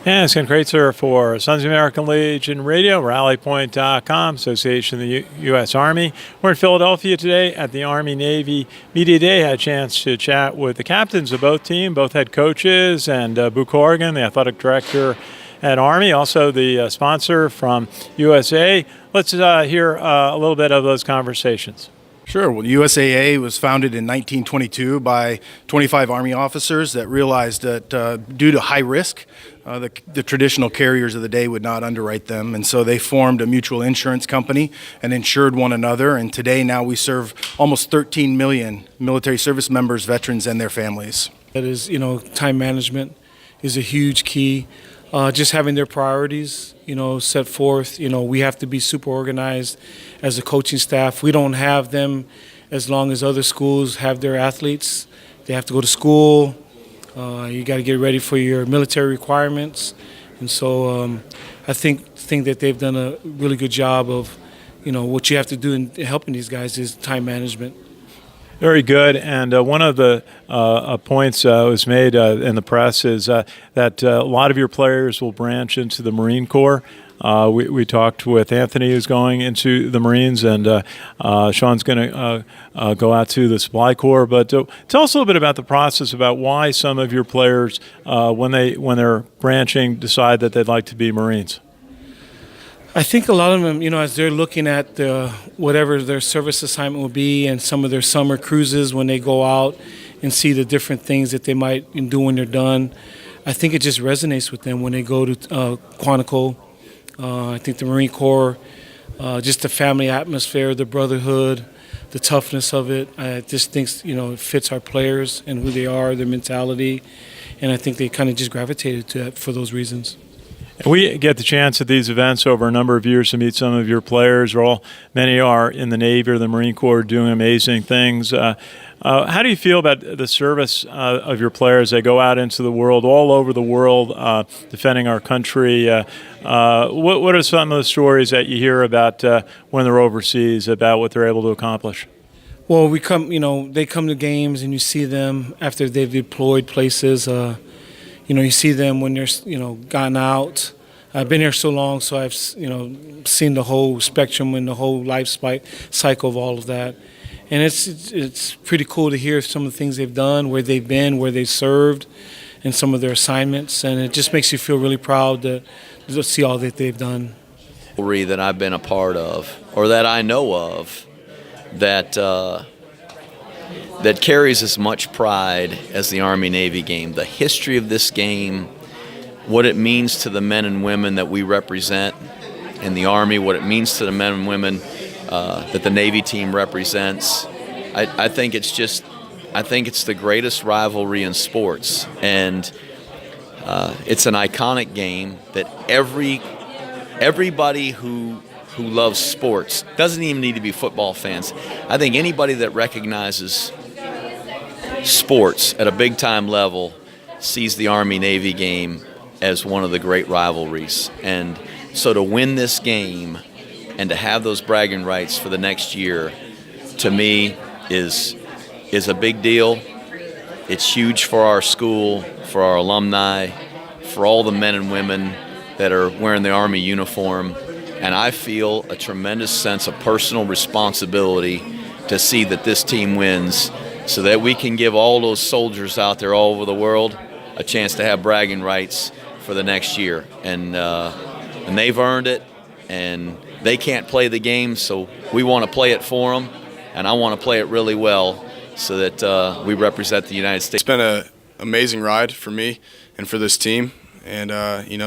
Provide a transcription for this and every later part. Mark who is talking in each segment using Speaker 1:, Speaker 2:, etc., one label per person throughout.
Speaker 1: And it's Ken Kraetzer for Sons of American Legion Radio, RallyPoint.com, Association of the U.S. Army. We're in Philadelphia today at the Army-Navy Media Day. Had a chance to chat with the captains of both teams, both head coaches, and Boo Corrigan, the athletic director at Army, also the sponsor from USAA. Let's hear a little bit of those conversations.
Speaker 2: Sure. Well, USAA was founded in 1922 by 25 Army officers that realized that due to high risk, the traditional carriers of the day would not underwrite them. And so they formed a mutual insurance company and insured one another. And today now we serve almost 13 million military service members, veterans, and their families.
Speaker 3: That is, time management is a huge key. Just having their priorities, set forth. We have to be super organized as a coaching staff. We don't have them as long as other schools have their athletes. They have to go to school. You got to get ready for your military requirements. And so I think that they've done a really good job of, what you have to do in helping these guys is time management.
Speaker 1: Very good. And one of the points was made in the press is that a lot of your players will branch into the Marine Corps. We talked with Anthony, who's going into the Marines, and Sean's going to go out to the Supply Corps. But tell us a little bit about the process, about why some of your players, when they're branching, decide that they'd like to be Marines.
Speaker 3: I think a lot of them, as they're looking at whatever their service assignment will be and some of their summer cruises when they go out and see the different things that they might do when they're done, I think it just resonates with them when they go to Quantico. I think the Marine Corps, just the family atmosphere, the brotherhood, the toughness of it, I just think, it fits our players and who they are, their mentality, and I think they kind of just gravitated to that for those reasons.
Speaker 1: We get the chance at these events over a number of years to meet some of your players. Many are in the Navy or the Marine Corps doing amazing things. How do you feel about the service of your players? They go out into the world, all over the world, defending our country. What are some of the stories that you hear about when they're overseas, about what they're able to accomplish?
Speaker 3: Well, they come to games and you see them after they've deployed places. You see them when they're, gotten out. I've been here so long, so I've, seen the whole spectrum and the whole life cycle of all of that. And it's pretty cool to hear some of the things they've done, where they've been, where they've served, and some of their assignments. And it just makes you feel really proud to see all that they've done.
Speaker 4: That I've been a part of, or that I know of, that carries as much pride as the Army-Navy game. The history of this game, what it means to the men and women that we represent in the Army, what it means to the men and women that the Navy team represents. I think it's the greatest rivalry in sports, and it's an iconic game that everybody who loves sports doesn't even need to be football fans. I think anybody that recognizes sports at a big-time level sees the Army-Navy game as one of the great rivalries. And so to win this game and to have those bragging rights for the next year, to me, is a big deal. It's huge for our school, for our alumni, for all the men and women that are wearing the Army uniform. And I feel a tremendous sense of personal responsibility to see that this team wins, so that we can give all those soldiers out there all over the world a chance to have bragging rights for the next year. And they've earned it, and they can't play the game, so we want to play it for them, and I want to play it really well so that we represent the United States.
Speaker 5: It's been an amazing ride for me and for this team. And,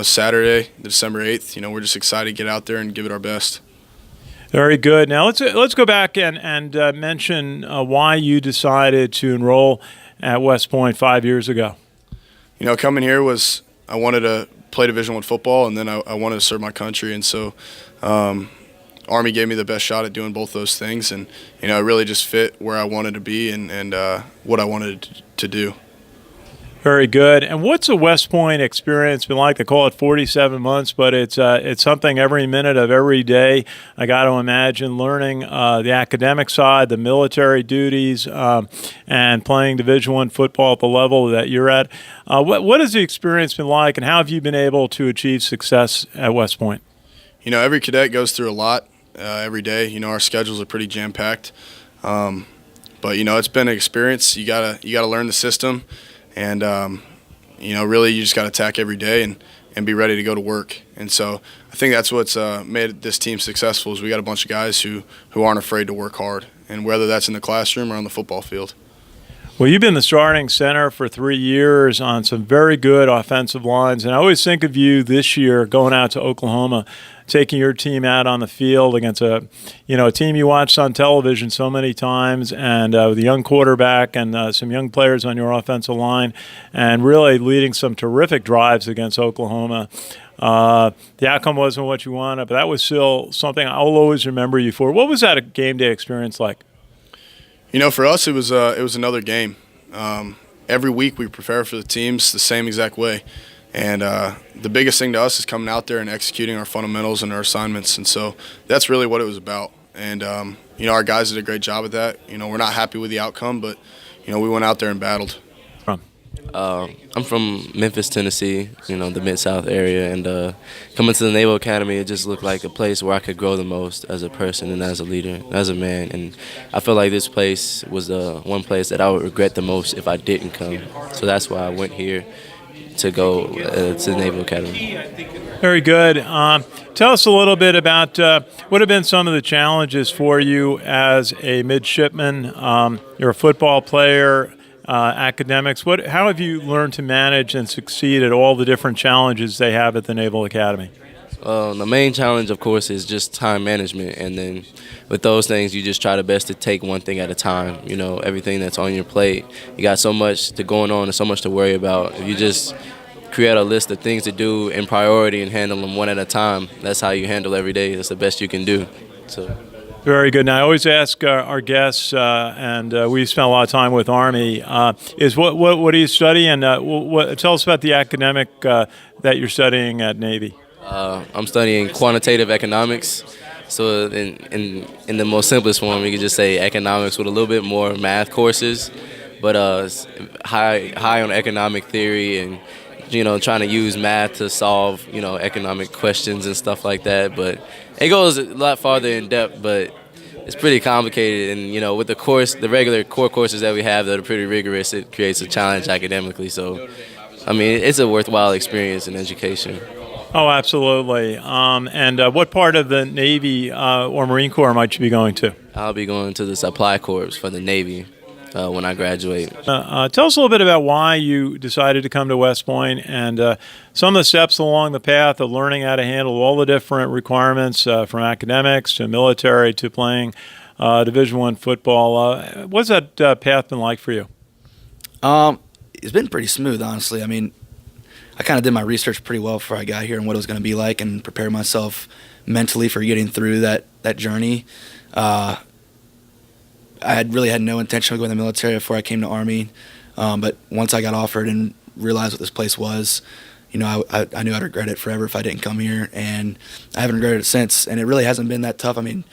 Speaker 5: Saturday, December 8th, we're just excited to get out there and give it our best.
Speaker 1: Very good. Now let's go back and mention why you decided to enroll at West Point 5 years ago.
Speaker 5: Coming here was I wanted to play Division I football, and then I wanted to serve my country. And so Army gave me the best shot at doing both those things. And, it really just fit where I wanted to be and what I wanted to do.
Speaker 1: Very good. And what's a West Point experience been like? They call it 47 months, but it's something every minute of every day. I got to imagine learning the academic side, the military duties, and playing Division I football at the level that you're at. What has the experience been like, and how have you been able to achieve success at West Point?
Speaker 5: You know, every cadet goes through a lot every day. You know, our schedules are pretty jam-packed. But, you know, it's been an experience. You gotta learn the system. And, you know, really you just got to attack every day and be ready to go to work. And so I think that's what's made this team successful is we got a bunch of guys who aren't afraid to work hard, and whether that's in the classroom or on the football field.
Speaker 1: Well, you've been the starting center for 3 years on some very good offensive lines, and I always think of you this year going out to Oklahoma, taking your team out on the field against a team you watched on television so many times, and with a young quarterback and some young players on your offensive line, and really leading some terrific drives against Oklahoma. The outcome wasn't what you wanted, but that was still something I'll always remember you for. What was that game day experience like?
Speaker 5: You know, for us, it was another game. Every week we prepare for the teams the same exact way. And the biggest thing to us is coming out there and executing our fundamentals and our assignments. And so that's really what it was about. And, you know, our guys did a great job at that. You know, we're not happy with the outcome, but, you know, we went out there and battled.
Speaker 6: I'm from Memphis, Tennessee, you know, the Mid-South area, and coming to the Naval Academy, it just looked like a place where I could grow the most as a person and as a leader, and as a man. And I feel like this place was the one place that I would regret the most if I didn't come. So that's why I went here to go to the Naval Academy.
Speaker 1: Very good. Tell us a little bit about what have been some of the challenges for you as a midshipman. You're a football player. Academics. How have you learned to manage and succeed at all the different challenges they have at the Naval Academy?
Speaker 6: The main challenge, of course, is just time management, and then with those things, you just try the best to take one thing at a time. You know, everything that's on your plate, you got so much going on and so much to worry about. If you just create a list of things to do in priority and handle them one at a time, that's how you handle every day. That's the best you can do. So.
Speaker 1: Very good. Now, I always ask our guests, and we spent a lot of time with Army, is what do you study? And tell us about the academic that you're studying at Navy.
Speaker 6: I'm studying quantitative economics. So in the most simplest form, you could just say economics with a little bit more math courses, but high on economic theory and, you know, trying to use math to solve, you know, economic questions and stuff like that. But it goes a lot farther in depth, but it's pretty complicated. And, you know, with the regular core courses that we have that are pretty rigorous, it creates a challenge academically. So, I mean, it's a worthwhile experience in education.
Speaker 1: Oh, absolutely. And what part of the Navy or Marine Corps might you be going to?
Speaker 6: I'll be going to the Supply Corps for the Navy. When I graduate.
Speaker 1: Tell us a little bit about why you decided to come to West Point and some of the steps along the path of learning how to handle all the different requirements from academics to military to playing Division I football. What's that path been like for you?
Speaker 7: It's been pretty smooth, honestly. I mean, I kind of did my research pretty well before I got here and what it was going to be like and prepared myself mentally for getting through that journey. I had no intention of going to the military before I came to Army, but once I got offered and realized what this place was, you know, I knew I'd regret it forever if I didn't come here, and I haven't regretted it since. And it really hasn't been that tough. I mean,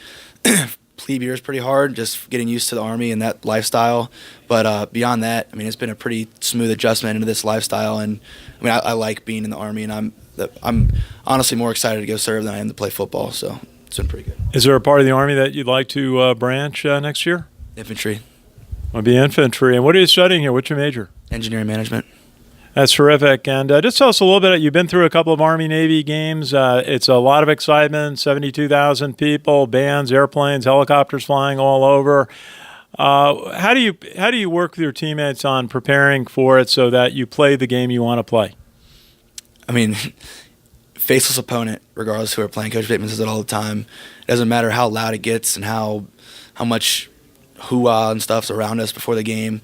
Speaker 7: plebe year is pretty hard, just getting used to the Army and that lifestyle. But beyond that, I mean, it's been a pretty smooth adjustment into this lifestyle. And I mean, I like being in the Army, and I'm honestly more excited to go serve than I am to play football. So it's been pretty good.
Speaker 1: Is there a part of the Army that you'd like to branch next year?
Speaker 7: Infantry.
Speaker 1: I'll be infantry. And what are you studying here? What's your major?
Speaker 7: Engineering management.
Speaker 1: That's terrific. And just tell us a little bit. You've been through a couple of Army-Navy games. It's a lot of excitement, 72,000 people, bands, airplanes, helicopters flying all over. How do you work with your teammates on preparing for it so that you play the game you want to play?
Speaker 7: I mean, faceless opponent, regardless who we're playing. Coach Bateman says it all the time. It doesn't matter how loud it gets and how much hoo-ah and stuff's around us before the game.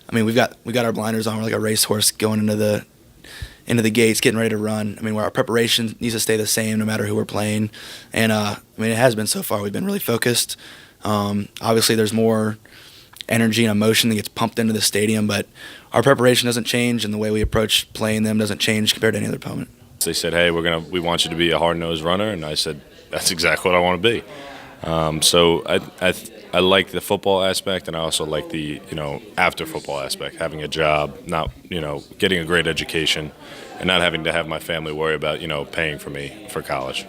Speaker 7: I mean, we got our blinders on. We're like a racehorse going into the gates, getting ready to run. I mean, our preparation needs to stay the same no matter who we're playing. And I mean, it has been so far. We've been really focused. Obviously, there's more energy and emotion that gets pumped into the stadium, but our preparation doesn't change, and the way we approach playing them doesn't change compared to any other opponent.
Speaker 8: They said, hey, we want you to be a hard-nosed runner, and I said, that's exactly what I want to be. So I like the football aspect, and I also like the after football aspect, having a job, not getting a great education, and not having to have my family worry about paying for me for college.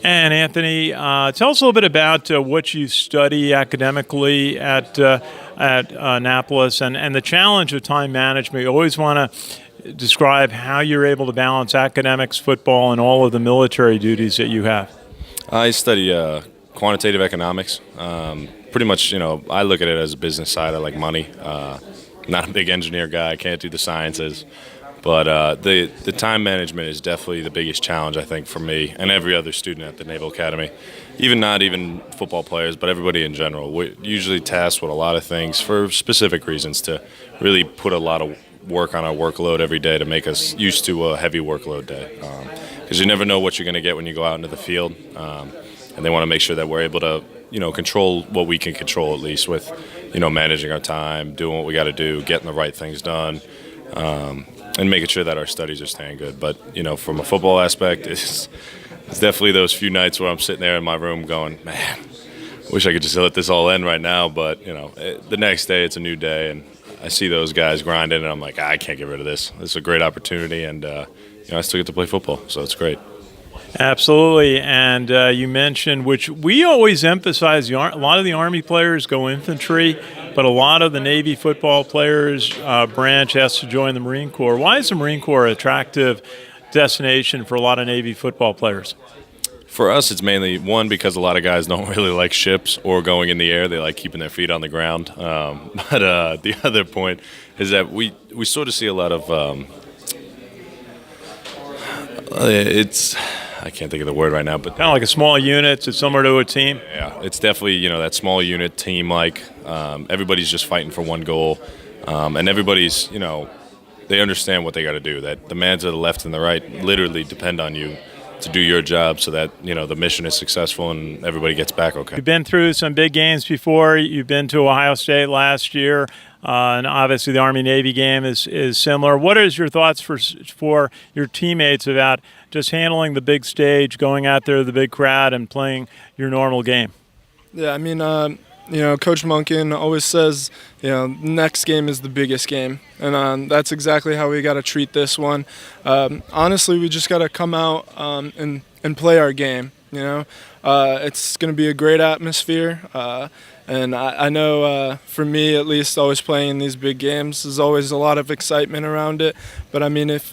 Speaker 1: And Anthony, tell us a little bit about what you study academically at Annapolis and the challenge of time management. You always want to describe how you're able to balance academics, football, and all of the military duties that you have.
Speaker 8: I study quantitative economics. Pretty much, I look at it as a business side. I like money. Not a big engineer guy. I can't do the sciences. But the time management is definitely the biggest challenge, I think, for me and every other student at the Naval Academy. Not even football players, but everybody in general. We're usually tasked with a lot of things for specific reasons to really put a lot of work on our workload every day to make us used to a heavy workload day. Because you never know what you're going to get when you go out into the field. And they want to make sure that we're able to, control what we can control at least with, managing our time, doing what we got to do, getting the right things done. And making sure that our studies are staying good. But, from a football aspect, it's definitely those few nights where I'm sitting there in my room going, man, I wish I could just let this all end right now. But, the next day it's a new day, and I see those guys grinding, and I'm like, I can't get rid of this. This is a great opportunity, and, I still get to play football, so it's great.
Speaker 1: Absolutely, and you mentioned, which we always emphasize, a lot of the Army players go infantry, but a lot of the Navy football players branch has to join the Marine Corps. Why is the Marine Corps an attractive destination for a lot of Navy football players?
Speaker 8: For us, it's mainly, one, because a lot of guys don't really like ships or going in the air. They like keeping their feet on the ground. But the other point is that we sort of see a lot of I can't think of the word right now, but
Speaker 1: kind of like a small unit. It's similar to a team.
Speaker 8: Yeah, it's definitely that small unit team. Everybody's just fighting for one goal, and everybody's they understand what they got to do. That the man to the left and the right literally depend on you to do your job, so that the mission is successful and everybody gets back okay.
Speaker 1: You've been through some big games before. You've been to Ohio State last year. And obviously the Army-Navy game is similar. What is your thoughts for your teammates about just handling the big stage, going out there to the big crowd, and playing your normal game?
Speaker 9: Yeah, Coach Monken always says, next game is the biggest game. And that's exactly how we got to treat this one. Honestly, we just got to come out and play our game. It's going to be a great atmosphere. And I know for me, at least, always playing in these big games, there's always a lot of excitement around it. But if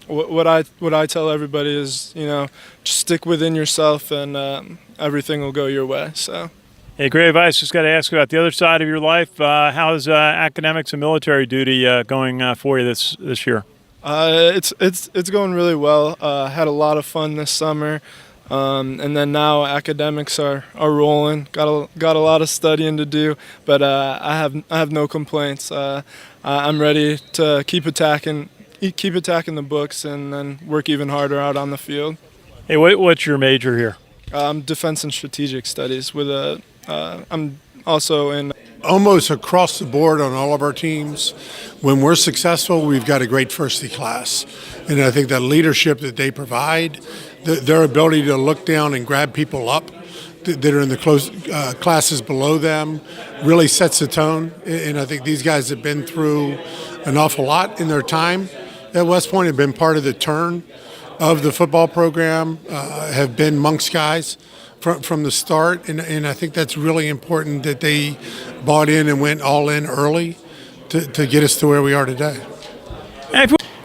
Speaker 9: what I tell everybody is, just stick within yourself, and everything will go your way. So.
Speaker 1: Hey, great advice. Just got to ask about the other side of your life. How's academics and military duty going for you this year?
Speaker 9: It's going really well. Had a lot of fun this summer. And then now academics are rolling. Got a lot of studying to do, but I have no complaints. I'm ready to keep attacking the books, and then work even harder out on the field.
Speaker 1: Hey, what's your major here?
Speaker 9: Defense and strategic studies. I'm also in.
Speaker 10: Almost across the board on all of our teams, when we're successful, we've got a great firstie class. And I think that leadership that they provide, their ability to look down and grab people up that are in the close classes below them really sets the tone. And I think these guys have been through an awful lot in their time at West Point, have been part of the turn of the football program, have been Monk's guys from the start, and I think that's really important that they bought in and went all in early to get us to where we are today.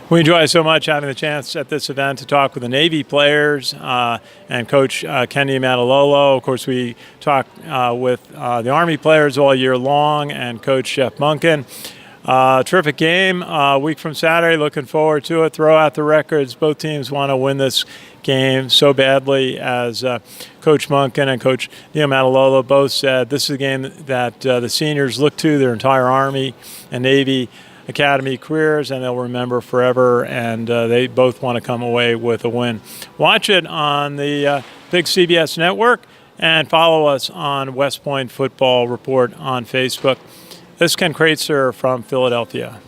Speaker 1: We enjoy so much having the chance at this event to talk with the Navy players and Coach Ken Niumatalolo. Of course, we talk with the Army players all year long, and Coach Jeff Monken. Terrific game. A week from Saturday. Looking forward to it. Throw out the records. Both teams want to win this game so badly, as Coach Monken and Coach Niumatalolo both said. This is a game that the seniors look to their entire Army and Navy Academy careers, and they'll remember forever, and they both want to come away with a win. Watch it on the big CBS network, and follow us on West Point Football Report on Facebook. This is Ken Kraetzer from Philadelphia.